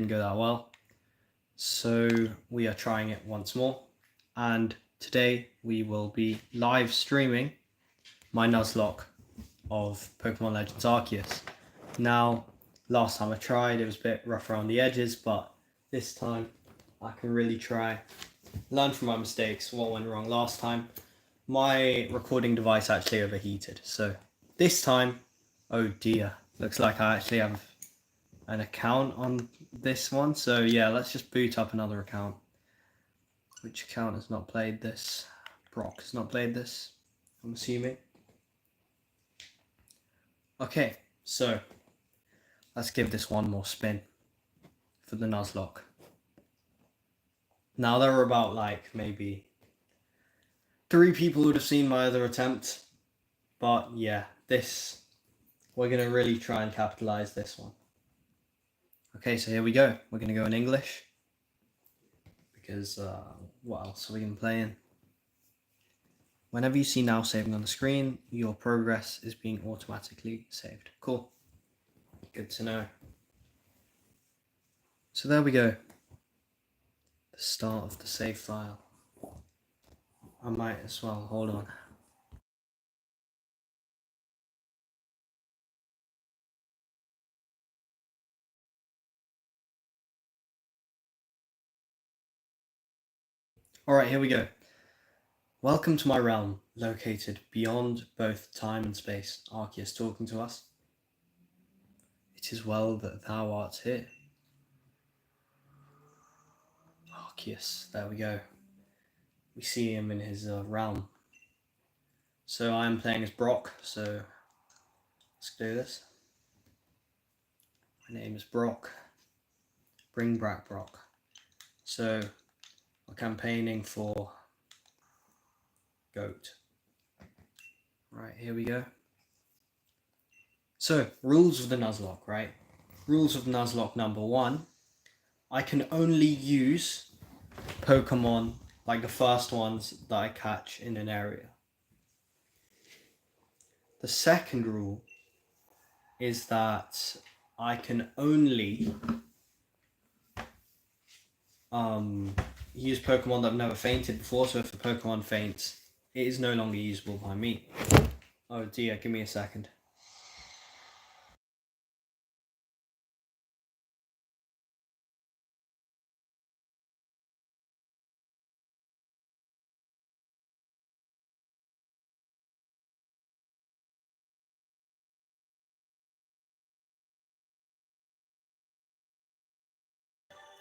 didn't go that well. So we are trying it once more. And today we will be live streaming my Nuzlocke of Pokemon Legends Arceus. Now, last time I tried, it was a bit rough around the edges, but this time I can really try, learn from my mistakes, what went wrong last time. My recording device actually overheated, so this time, oh dear, looks like I actually have an account on this one. So yeah, let's just boot up another account. Which account has not played this? Brock has not played this, I'm assuming. Okay, so let's give this one more spin for the Nuzlocke. Now there were about like maybe 3 people who would have seen my other attempt, but yeah, we're gonna really try and capitalize this one. Okay, so here we go. We're gonna go in English because what else are we gonna play in? Whenever you see now saving on the screen, your progress is being automatically saved. Cool. Good to know. So there we go. The start of the save file. I might as well, hold on. Alright, here we go. Welcome to my realm, located beyond both time and space. Arceus talking to us. It is well that thou art here. Arceus, there we go. We see him in his realm. So I'm playing as Brock, so let's do this. My name is Brock. Bring back Brock. So we're campaigning for Goat. Right, here we go. So, rules of the Nuzlocke, right? Rules of Nuzlocke number 1. I can only use Pokemon, like the first ones that I catch in an area. The second rule is that I can only use Pokemon that have never fainted before, so if a Pokemon faints, it is no longer usable by me. Oh dear, give me a second.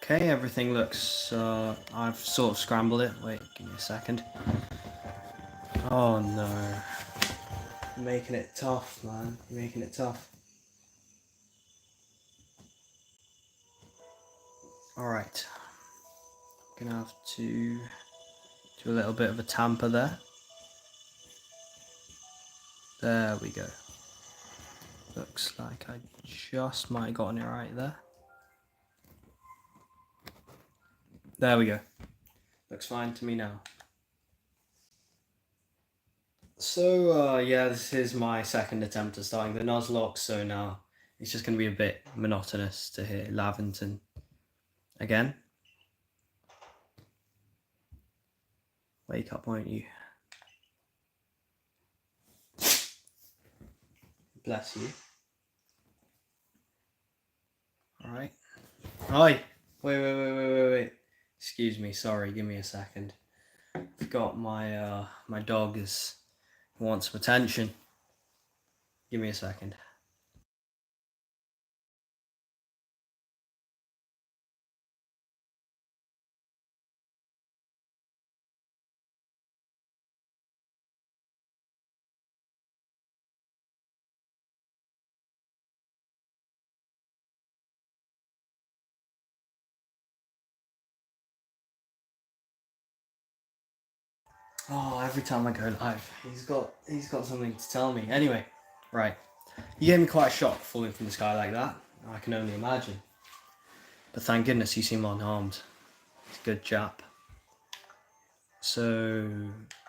Okay, everything looks, I've sort of scrambled it. Wait, give me a second. Oh no. You're making it tough, man. You're making it tough. Alright. Gonna have to do a little bit of a tamper there. There we go. Looks like I just might have gotten it right there. There we go. Looks fine to me now. So, yeah, this is my second attempt at starting the Nuzlocke, so now it's just going to be a bit monotonous to hear Lavington again. Wake up, won't you? Bless you. Alright. Hi! Wait. Excuse me, sorry, give me a second. Forgot my my dog wants some attention. Give me a second. Oh, every time I go live, he's got something to tell me. Anyway, right. You gave me quite a shock falling from the sky like that. I can only imagine. But thank goodness you seem unharmed. It's a good chap. So,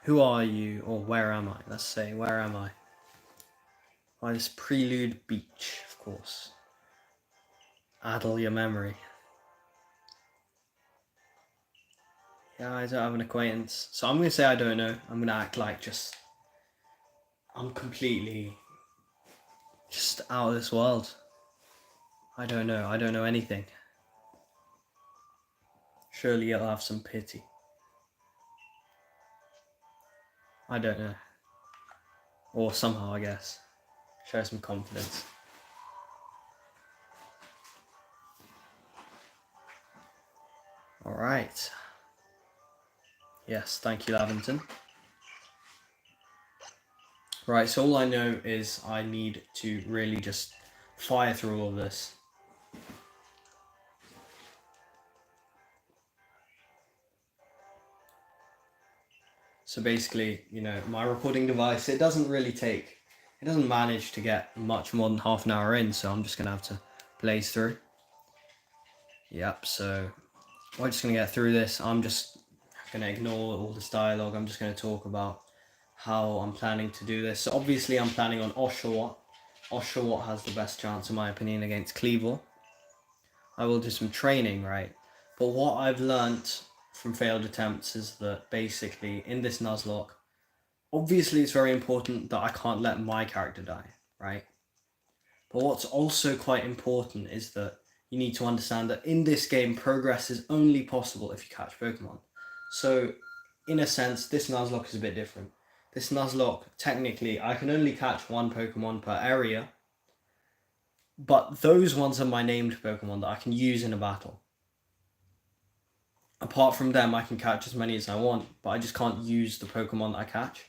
who are you, or where am I? Let's say, where am I? This Prelude Beach, of course. Addle your memory. Yeah, I don't have an acquaintance. So I'm going to say I don't know. I'm going to act like I'm completely just out of this world. I don't know. I don't know anything. Surely you'll have some pity. I don't know. Or somehow, I guess. Show some confidence. Alright. Yes, thank you, Lavington. Right, so all I know is I need to really just fire through all of this. So basically, you know, my recording device, it doesn't manage to get much more than half an hour in, so I'm just going to have to blaze through. Yep, so we're just going to get through this. I'm just going to ignore all this dialogue. I'm just going to talk about how I'm planning to do this. So obviously I'm planning on Oshawott. Oshawott has the best chance, in my opinion, against Cleavor. I will do some training, right? But what I've learnt from failed attempts is that basically in this Nuzlocke, obviously it's very important that I can't let my character die, right? But what's also quite important is that you need to understand that in this game, progress is only possible if you catch Pokemon. So, in a sense, this Nuzlocke is a bit different. This Nuzlocke, technically, I can only catch one Pokemon per area, but those ones are my named Pokemon that I can use in a battle. Apart from them, I can catch as many as I want, but I just can't use the Pokemon that I catch.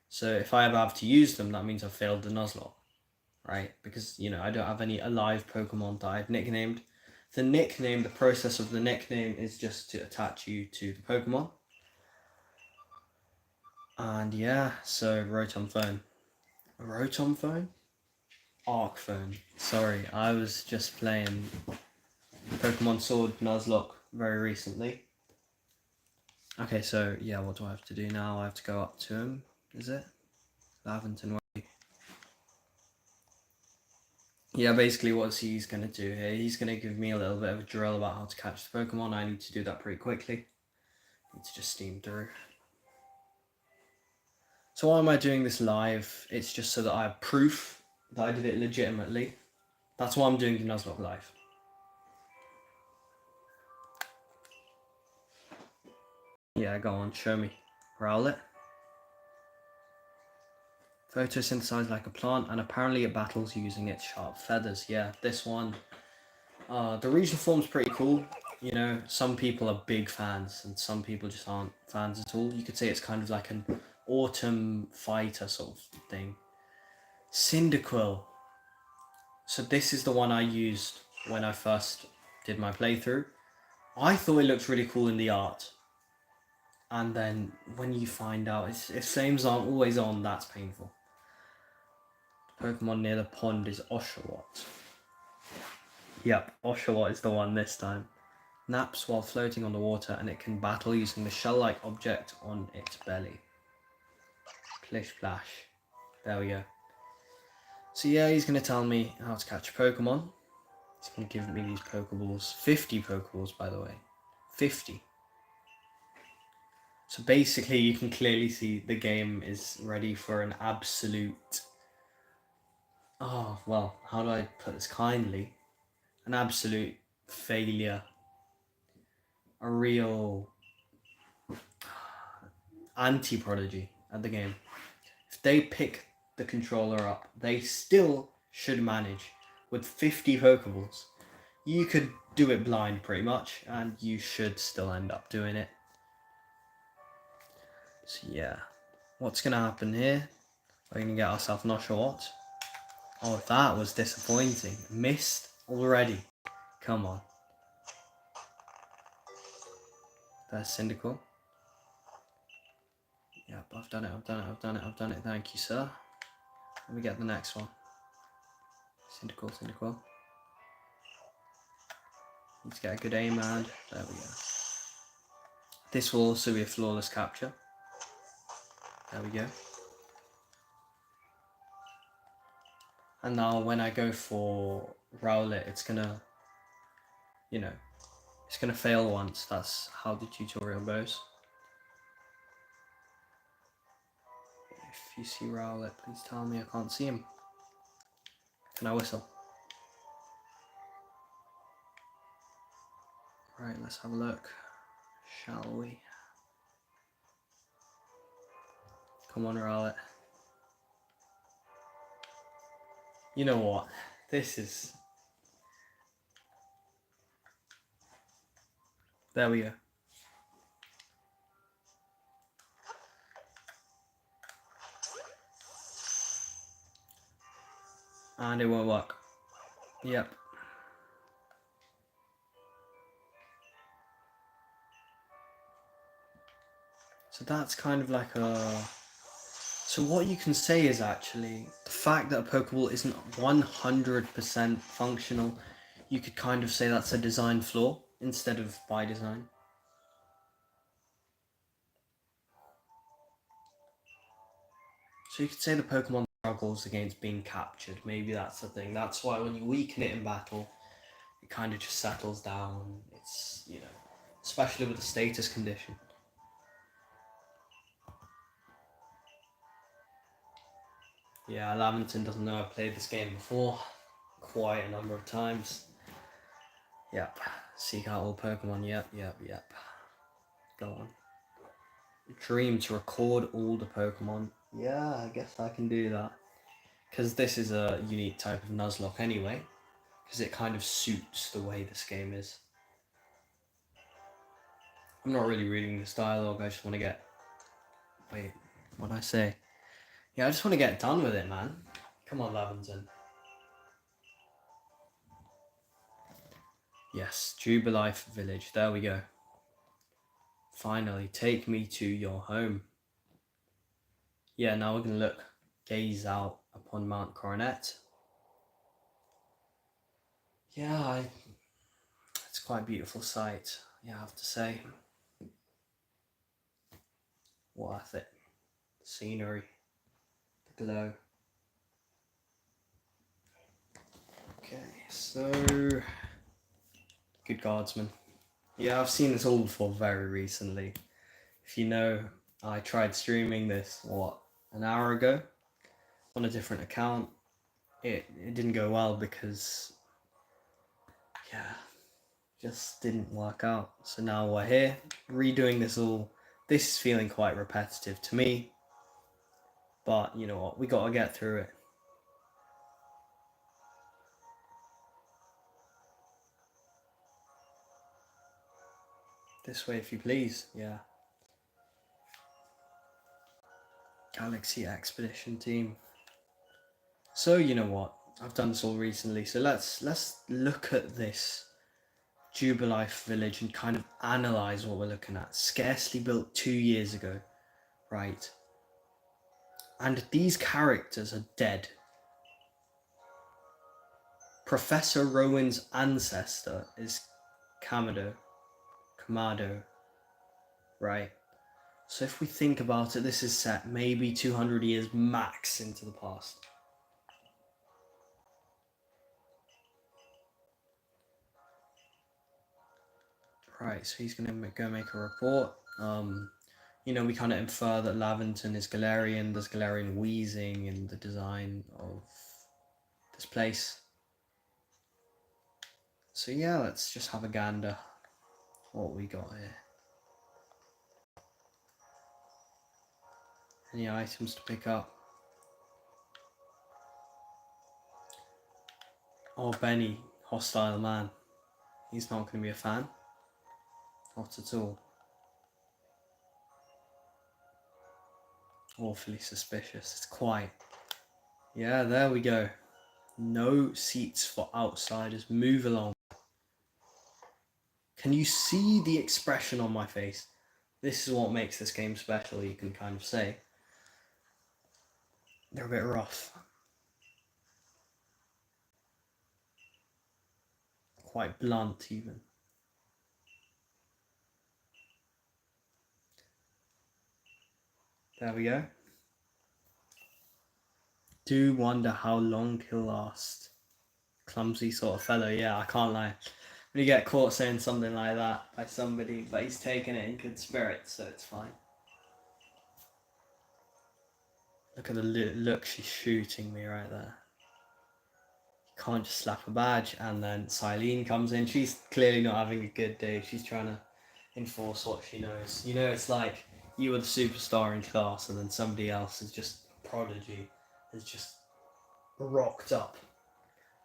So if I ever have to use them, that means I've failed the Nuzlocke, right? Because, you know, I don't have any alive Pokemon that I've nicknamed. The process of the nickname is just to attach you to the Pokemon. And yeah, so Rotom Phone. Rotom Phone? Arc Phone. Sorry, I was just playing Pokemon Sword Nuzlocke very recently. Okay, so yeah, what do I have to do now? I have to go up to him, is it? Lavington Way. Yeah, basically what he's going to do here, he's going to give me a little bit of a drill about how to catch the Pokemon. I need to do that pretty quickly. I need to just steam through. So why am I doing this live? It's just so that I have proof that I did it legitimately. That's why I'm doing the Nuzlocke live. Yeah, go on, show me. Rowlet. Photosynthesized like a plant, and apparently it battles using its sharp feathers. Yeah, this one. The regional form's pretty cool. You know, some people are big fans, and some people just aren't fans at all. You could say it's kind of like an autumn fighter sort of thing. Cyndaquil. So this is the one I used when I first did my playthrough. I thought it looked really cool in the art. And then when you find out its flames aren't always on, that's painful. The Pokemon near the pond is Oshawott. Yep, Oshawott is the one this time. Naps while floating on the water, and it can battle using the shell-like object on its belly. Plish Plash. There we go. So yeah, he's going to tell me how to catch a Pokemon. He's going to give me these Pokeballs. 50 Pokeballs, by the way. 50. So basically, you can clearly see the game is ready for an absolute... Oh, well, how do I put this kindly? An absolute failure. A real anti-prodigy at the game. If they pick the controller up, they still should manage with 50 Pokeballs. You could do it blind pretty much, and you should still end up doing it. So yeah, what's going to happen here? We're going to get ourselves an Oshawott. Oh, that was disappointing. Missed already. Come on. There's Cyndaquil. Yep, I've done it. Thank you, sir. Let me get the next one. Cyndaquil. Need to get a good aim around. There we go. This will also be a flawless capture. There we go. And now when I go for Rowlet, it's gonna, you know, It's going to fail once. That's how the tutorial goes. If you see Rowlet, please tell me. I can't see him. Can I whistle? Right, let's have a look. Shall we? Come on, Rowlet. You know what? This is... There we go. And it won't work. Yep. So that's kind of like a... So what you can say is actually the fact that a Pokeball isn't 100% functional, you could kind of say that's a design flaw instead of by design. So you could say the Pokemon struggles against being captured. Maybe that's the thing. That's why when you weaken it in battle, it kind of just settles down. It's, you know, especially with the status condition. Yeah, Lamington doesn't know I've played this game before. Quite a number of times. Yep. Seek out all Pokemon. Yep. Go on. Dream to record all the Pokemon. Yeah, I guess I can do that. Because this is a unique type of Nuzlocke anyway. Because it kind of suits the way this game is. I'm not really reading this dialogue. I just want to get... Wait, what'd I say? Yeah, I just want to get done with it, man. Come on, Lavington. Yes, Jubilife Village. There we go. Finally, take me to your home. Yeah, now we're going to gaze out upon Mount Coronet. Yeah, it's quite a beautiful sight, yeah, I have to say. Worth it. The scenery, the glow. Okay, so... Good Guardsman. Yeah, I've seen this all before very recently. If you know, I tried streaming this, an hour ago? On a different account. It didn't go well because... Yeah, just didn't work out. So now we're here, redoing this all. This is feeling quite repetitive to me. But you know what, we gotta get through it. This way, if you please, yeah. Galaxy Expedition Team. So you know what, I've done this all recently, so let's look at this Jubilife Village and kind of analyse what we're looking at. Scarcely built 2 years ago, right? And these characters are dead. Professor Rowan's ancestor is Kamado, right? So if we think about it, this is set maybe 200 years max into the past. Right, so he's going to go make a report. You know, we kind of infer that Lavington is Galarian. There's Galarian wheezing in the design of this place. So yeah, let's just have a gander what we got here. Any items to pick up? Oh, Benny, hostile man. He's not going to be a fan. Not at all. Awfully suspicious. It's quiet. Yeah, there we go. No seats for outsiders. Move along. Can you see the expression on my face? This is what makes this game special, you can kind of say. They're a bit rough. Quite blunt, even. There we go. Do wonder how long he'll last. Clumsy sort of fellow, yeah, I can't lie. you get caught saying something like that by somebody, but he's taking it in good spirits, so it's fine. Look at the look she's shooting me right there. You can't just slap a badge. And then Silene comes in. She's clearly not having a good day. She's trying to enforce what she knows. You know, it's like you were the superstar in class and then somebody else is just prodigy, is just rocked up,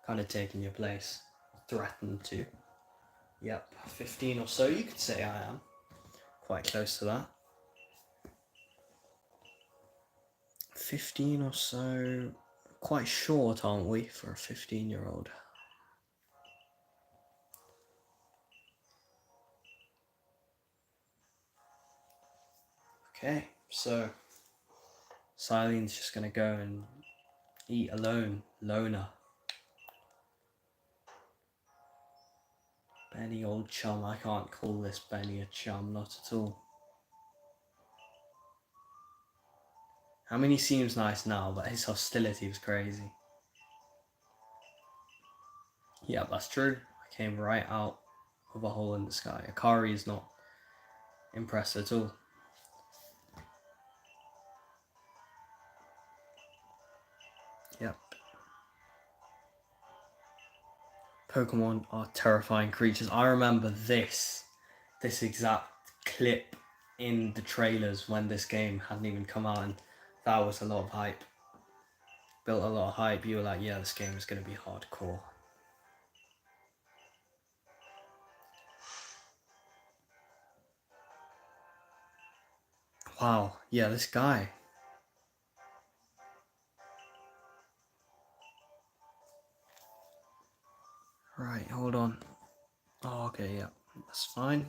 kind of taking your place, threatened to. Yep, 15 or so you could say I am. Quite close to that. 15 or so. Quite short, aren't we, for a 15-year-old? Okay, so Silene's just gonna go and eat alone, loner. Benny, old chum. I can't call this Benny a chum, not at all. I mean, he seems nice now, but his hostility was crazy. Yeah, that's true. I came right out of a hole in the sky. Akari is not impressed at all. Yep. Pokemon are terrifying creatures. I remember this exact clip in the trailers when this game hadn't even come out, and that was a lot of hype. Built a lot of hype. You were like, yeah, this game is going to be hardcore. Wow, yeah, this guy. Right, hold on. Oh, okay, yeah, that's fine.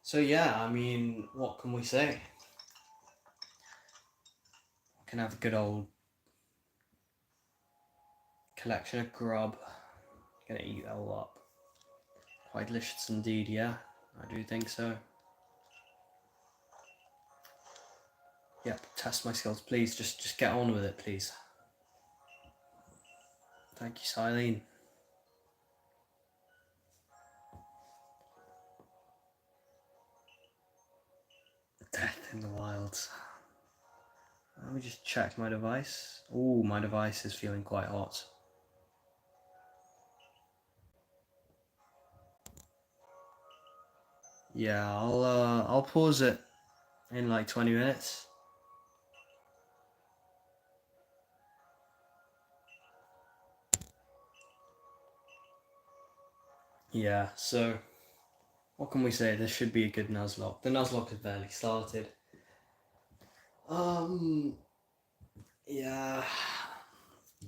So yeah, I mean, what can we say? We can have a good old collection of grub. Gonna eat that all up. Quite delicious indeed, yeah. I do think so. Yep, test my skills, please. Just get on with it, please. Thank you, Silene. Death in the wilds. Let me just check my device. Oh, my device is feeling quite hot. Yeah, I'll pause it in like 20 minutes. Yeah, so what can we say? This should be a good Nuzlocke. The Nuzlocke has barely started. Yeah.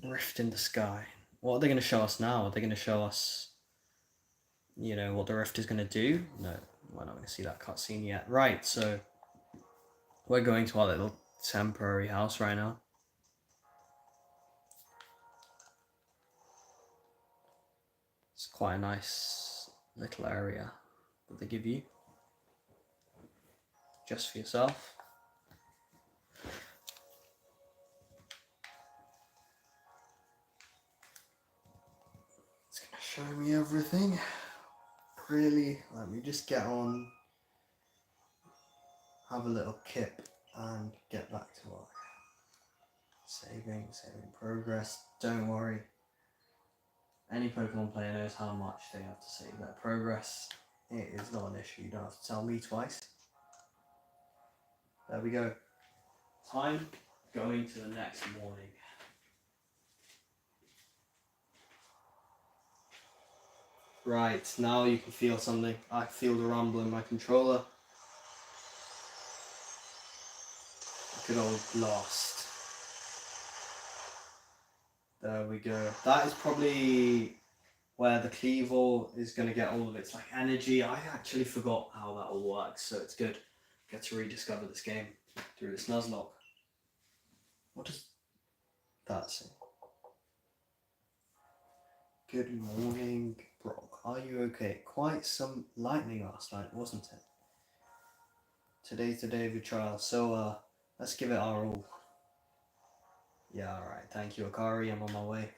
Rift in the sky. What are they going to show us now? Are they going to show us, you know, what the rift is going to do? No, we're not going to see that cutscene yet. Right, so we're going to our little temporary house right now. It's quite a nice little area that they give you just for yourself. It's going to show me everything. Really, let me just get on, have a little kip and get back to work. Saving progress. Don't worry. Any Pokemon player knows how much they have to save their progress. It is not an issue. You don't have to tell me twice. There we go. Time going to the next morning. Right, now you can feel something. I feel the rumble in my controller. Good old blast. There we go. That is probably where the Cleavor is going to get all of its like energy. I actually forgot how that all works, so it's good. Get to rediscover this game through this Nuzlocke. What does that say? Good morning, Brock. Are you okay? Quite some lightning last night, wasn't it? Today's the day of your trial, so let's give it our all. Yeah, alright. Thank you, Akari. I'm on my way.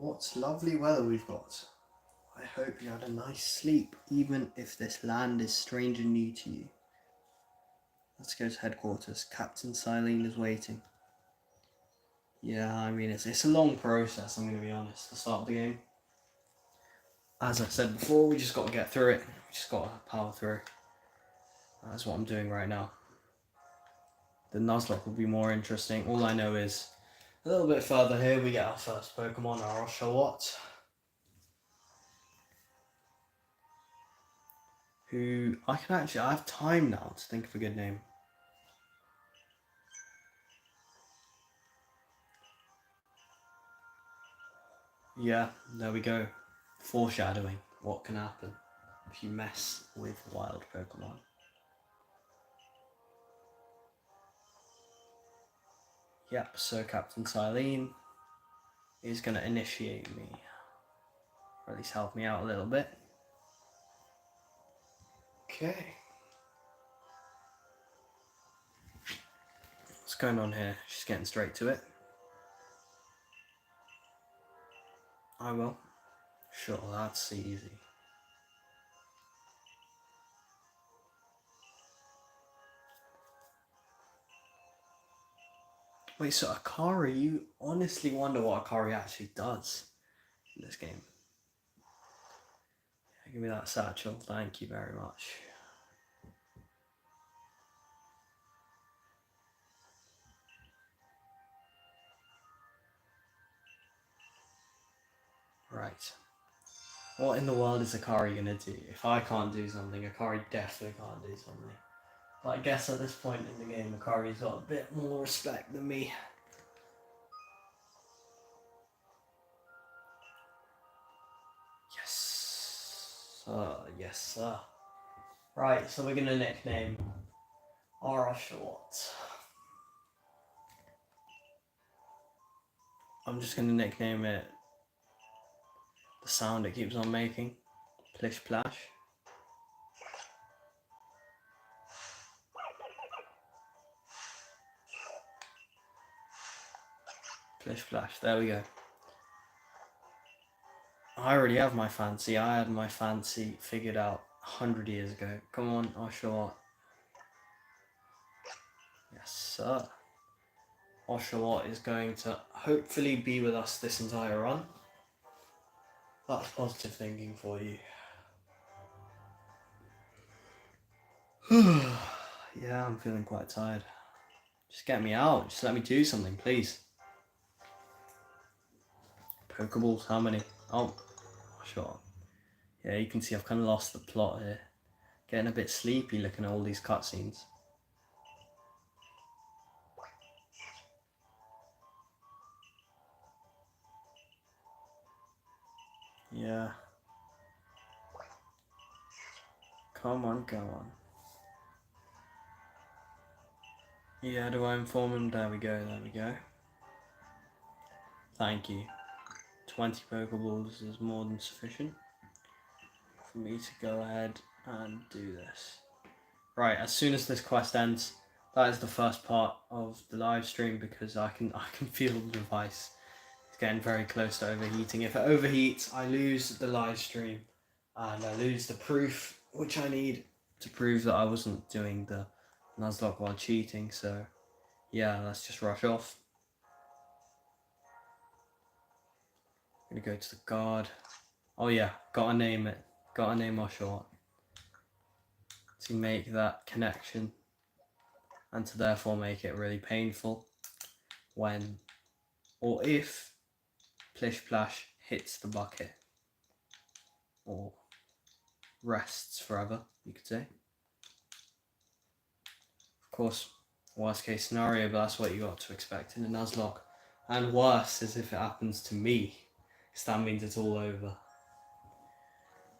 What lovely weather we've got. I hope you had a nice sleep, even if this land is strange and new to you. Let's go to headquarters. Captain Silene is waiting. Yeah, I mean, it's a long process, I'm going to be honest, to start the game. As I said before, we just got to get through it. We just got to power through. That's what I'm doing right now. The Nuzlocke will be more interesting. All I know is a little bit further here we get our first Pokemon, our Oshawott. Who I have time now to think of a good name. Yeah, there we go. Foreshadowing what can happen if you mess with wild Pokemon. Yep, so Captain Silene is going to initiate me. Or at least help me out a little bit. Okay. What's going on here? She's getting straight to it. I will. Sure, that's easy. Wait, so Akari, you honestly wonder what Akari actually does in this game? Yeah, give me that satchel, thank you very much. Right. What in the world is Akari gonna do? If I can't do something, Akari definitely can't do something. But I guess at this point in the game, Akari's got a bit more respect than me. Yes. Yes, sir. Right, so we're gonna nickname our Oshawott. I'm just gonna nickname it the sound it keeps on making. Plish Plash. Plish Plash, there we go. I already have my fancy. I had my fancy figured out 100 years ago. Come on, Oshawott. Yes, sir. Oshawott is going to hopefully be with us this entire run. That's positive thinking for you. Yeah, I'm feeling quite tired. Just get me out. Just let me do something, please. Pokeballs, how many? Oh, sure. Yeah, you can see I've kind of lost the plot here. Getting a bit sleepy looking at all these cutscenes. Yeah. Come on, go on. Yeah, do I inform him? There we go, there we go. Thank you. 20 Pokeballs is more than sufficient for me to go ahead and do this. Right, as soon as this quest ends, that is the first part of the live stream because I can feel the device. It's getting very close to overheating. If it overheats, I lose the live stream and I lose the proof which I need to prove that I wasn't doing the Nuzlocke while cheating. So yeah, let's just rush off. I'm gonna go to the guard. Oh yeah, gotta name it. Gotta name Oshawott to make that connection and to therefore make it really painful when or if Plish Plash hits the bucket or rests forever, you could say. Of course, worst case scenario, but that's what you got to expect in a Nuzlocke. And worse is if it happens to me, because that means it's all over.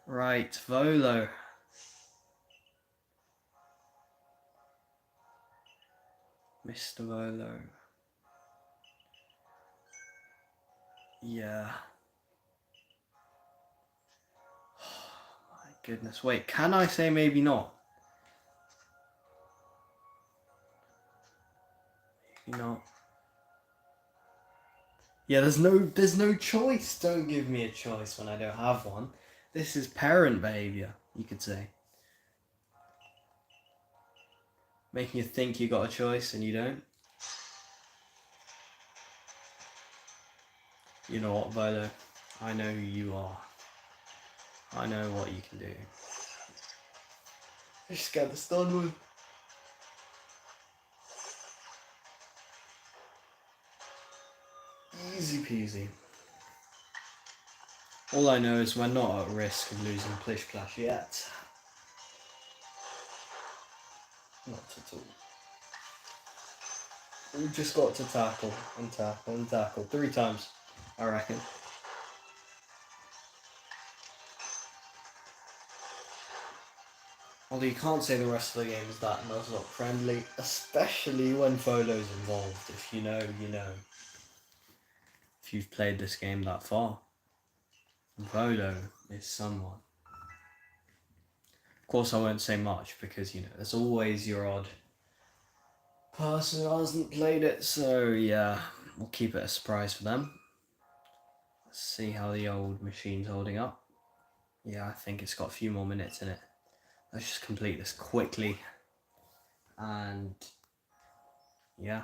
Right, Volo. Mr. Volo. Yeah. Oh, my goodness. Wait, can I say maybe not? Maybe not. Yeah, there's no choice. Don't give me a choice when I don't have one. This is parent behavior, you could say. Making you think you got a choice and you don't. You know what, Volo? I know who you are. I know what you can do. Just get the stun one. Easy peasy. All I know is we're not at risk of losing Plish Plash yet. Not at all. We've just got to tackle and tackle and tackle 3 times, I reckon. Although you can't say the rest of the game is that Nuzlocke friendly, especially when Folo's involved. If you know, you know. If you've played this game that far. Volo is someone. Of course I won't say much because, you know, there's always your odd person who hasn't played it, so yeah, we'll keep it a surprise for them. Let's see how the old machine's holding up. Yeah, I think it's got a few more minutes in it. Let's just complete this quickly. And yeah.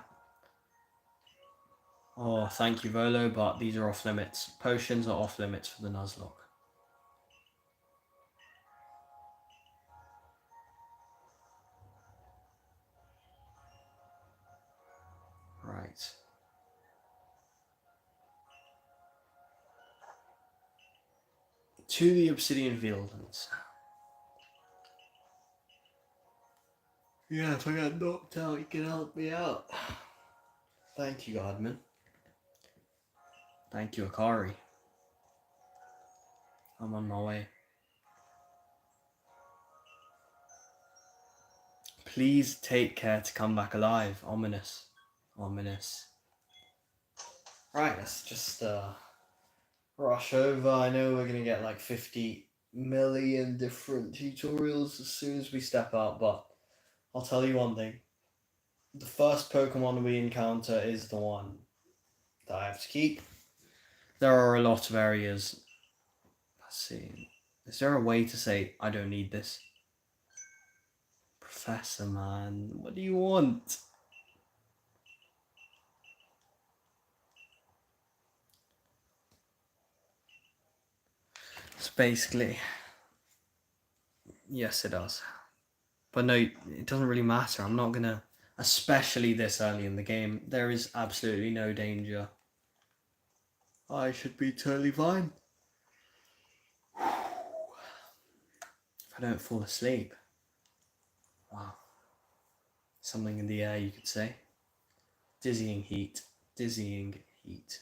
Oh, thank you, Volo, but these are off limits. Potions are off limits for the Nuzlocke. Right. To the Obsidian Fieldlands. Yeah, if I get knocked out, you can help me out. Thank you, Godman. Thank you, Akari. I'm on my way. Please take care to come back alive. Ominous. Ominous. Right, let's just rush over. I know we're going to get like 50 million different tutorials as soon as we step out, but I'll tell you one thing. The first Pokemon we encounter is the one that I have to keep. There are a lot of areas. Let's see. Is there a way to say, I don't need this? Professor, man. What do you want? It's basically... Yes, it does. But no, it doesn't really matter. I'm not gonna... Especially this early in the game. There is absolutely no danger. I should be totally fine. If I don't fall asleep. Wow. Something in the air, you could say. Dizzying heat. Dizzying heat.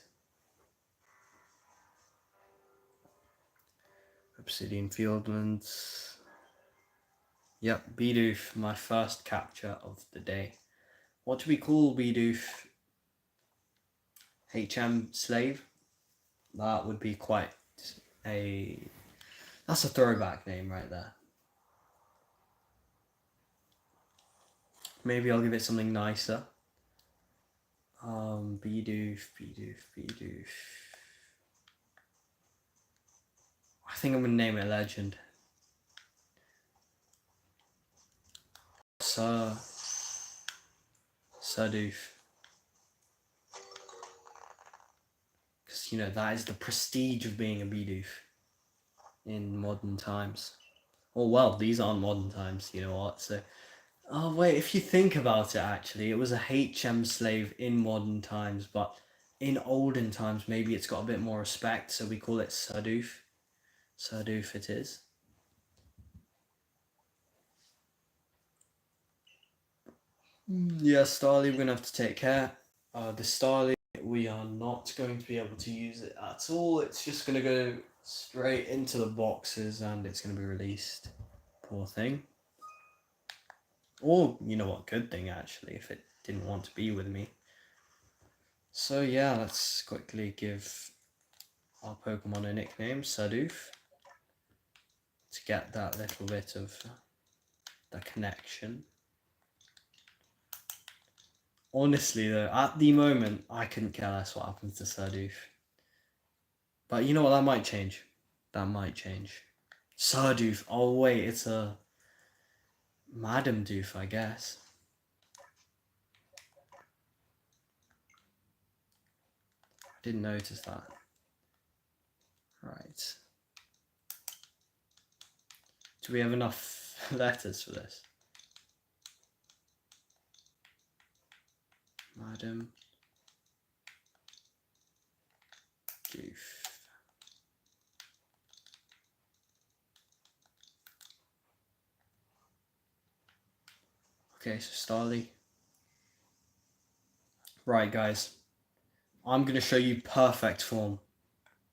Obsidian Fieldlands. Yep, Bidoof, my first capture of the day. What do we call Bidoof? HM Slave? That would be quite a... That's a throwback name right there. Maybe I'll give it something nicer. Bidoof. I think I'm gonna name it Legend. Surdoof. Because, you know, that is the prestige of being a Bidoof in modern times. Oh, well, these aren't modern times, you know what? So, oh, wait, if you think about it, actually, it was a HM slave in modern times, but in olden times, maybe it's got a bit more respect, so we call it Surdoof. Surdoof it is. Yeah, Starly, we're going to have to take care. The Starly, we are not going to be able to use it at all. It's just going to go straight into the boxes and it's going to be released. Poor thing. Or, you know what, good thing actually, if it didn't want to be with me. So yeah, let's quickly give our Pokemon a nickname, Surdoof, to get that little bit of the connection. Honestly though, at the moment, I couldn't care less what happens to Sardoof. But you know what, that might change. That might change. Sardoof, oh wait, it's a Madam Doof, I guess. I didn't notice that. Right. Do we have enough letters for this? Madam Doof. Okay, so Starly. Right, guys. I'm going to show you perfect form.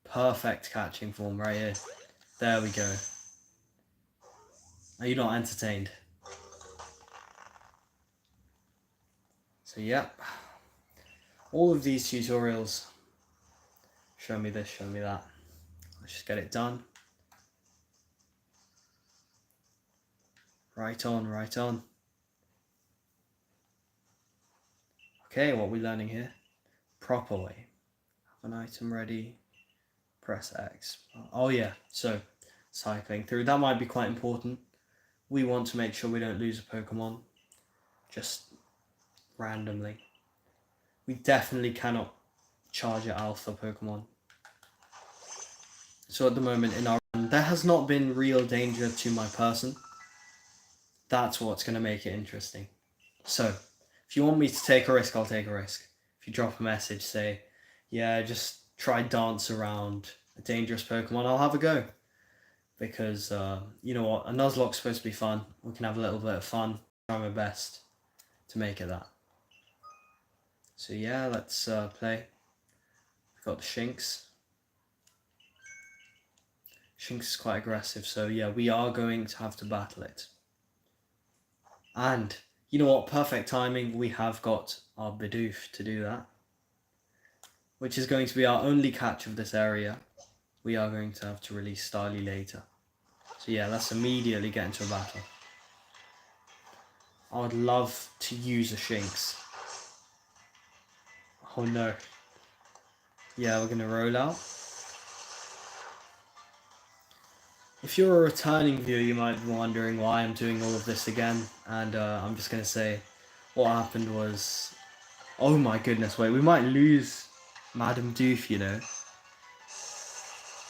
Perfect catching form right here. There we go. Are you not entertained? So, yep. All of these tutorials. Show me this, show me that. Let's just get it done. Right on, right on. Okay, what are we learning here? Proper way. Have an item ready. Press X. Oh yeah, so cycling through. That might be quite important. We want to make sure we don't lose a Pokemon just randomly. We definitely cannot charge at Alpha Pokemon. So at the moment in our run, there has not been real danger to my person. That's what's going to make it interesting. So, if you want me to take a risk, I'll take a risk. If you drop a message, say, yeah, just try dance around a dangerous Pokemon, I'll have a go. Because, you know what, a Nuzlocke's supposed to be fun. We can have a little bit of fun. Try my best to make it that. So yeah, let's play. We've got the Shinx. Shinx is quite aggressive, so yeah, we are going to have to battle it. And, you know what, perfect timing, we have got our Bidoof to do that. Which is going to be our only catch of this area. We are going to have to release Starly later. So yeah, let's immediately get into a battle. I would love to use a Shinx. Oh no. Yeah, we're going to roll out. If you're a returning viewer, you might be wondering why I'm doing all of this again. And I'm just going to say what happened was... Oh my goodness, wait, we might lose Madam Doof, you know.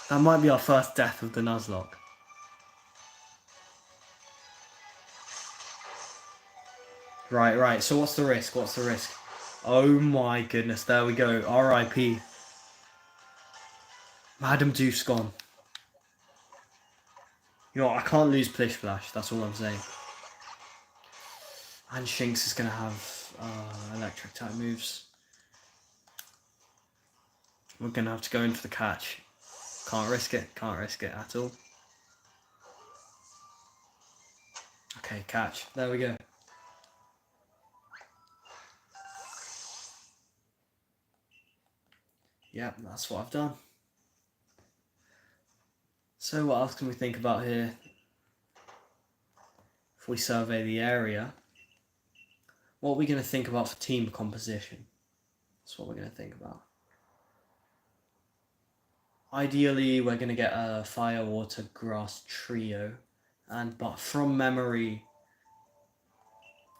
That might be our first death of the Nuzlocke. Right, so what's the risk? What's the risk? Oh my goodness, there we go. R.I.P. Madam Doof's gone. You know what, I can't lose Plish Flash, that's all I'm saying. And Shinx is going to have electric type moves. We're going to have to go in for the catch. Can't risk it at all. Okay, catch. There we go. Yep, that's what I've done. So what else can we think about here? If we survey the area, what are we going to think about for team composition? That's what we're going to think about. Ideally, we're going to get a fire, water, grass trio. But from memory,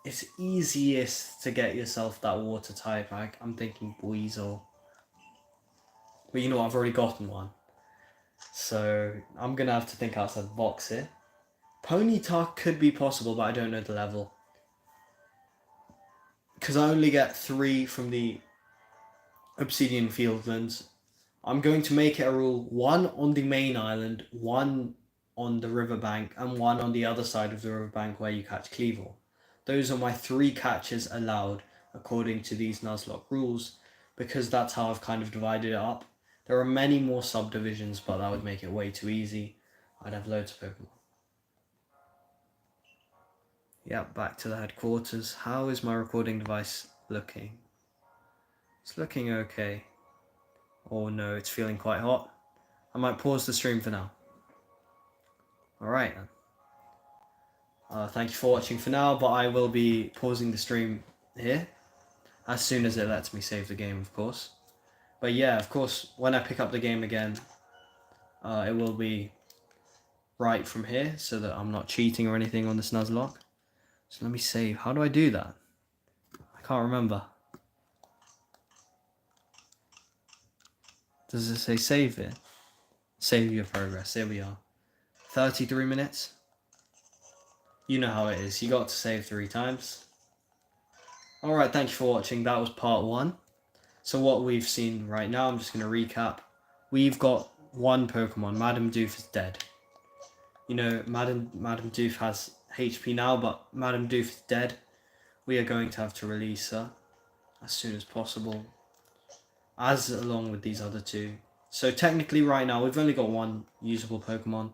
it's easiest to get yourself that water type. I'm thinking Weasel. But you know what, I've already gotten one. So I'm going to have to think outside the box here. Ponyta could be possible, but I don't know the level. Because I only get 3 from the Obsidian Fieldlands. I'm going to make it a rule: 1 on the main island, 1 on the riverbank, and 1 on the other side of the riverbank where you catch Cleavor. Those are my 3 catches allowed according to these Nuzlocke rules, because that's how I've kind of divided it up. There are many more subdivisions, but that would make it way too easy. I'd have loads of Pokemon. Yep, back to the headquarters. How is my recording device looking? It's looking okay. Oh no, it's feeling quite hot. I might pause the stream for now. Alright then. Thank you for watching for now, but I will be pausing the stream here. as soon as it lets me save the game, of course. But yeah, of course, when I pick up the game again, it will be right from here so that I'm not cheating or anything on this Nuzlocke. So let me save. How do I do that? I can't remember. Does it say save it? Save your progress. Here we are. 33 minutes. You know how it is. You got to save 3 times. Alright, thank you for watching. That was part 1. So what we've seen right now, I'm just going to recap. We've got one Pokemon. Madame Doof is dead. You know, Madame Doof has HP now, but Madame Doof is dead. We are going to have to release her as soon as possible, as along with these other 2. So technically right now, we've only got one usable Pokemon.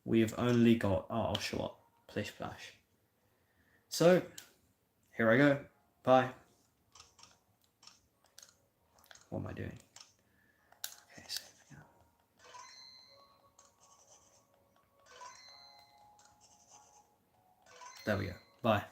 We've only got... Oh, I'll show up. Play Splash. So, here I go. Bye. What am I doing? Okay, save again. There we go. Bye.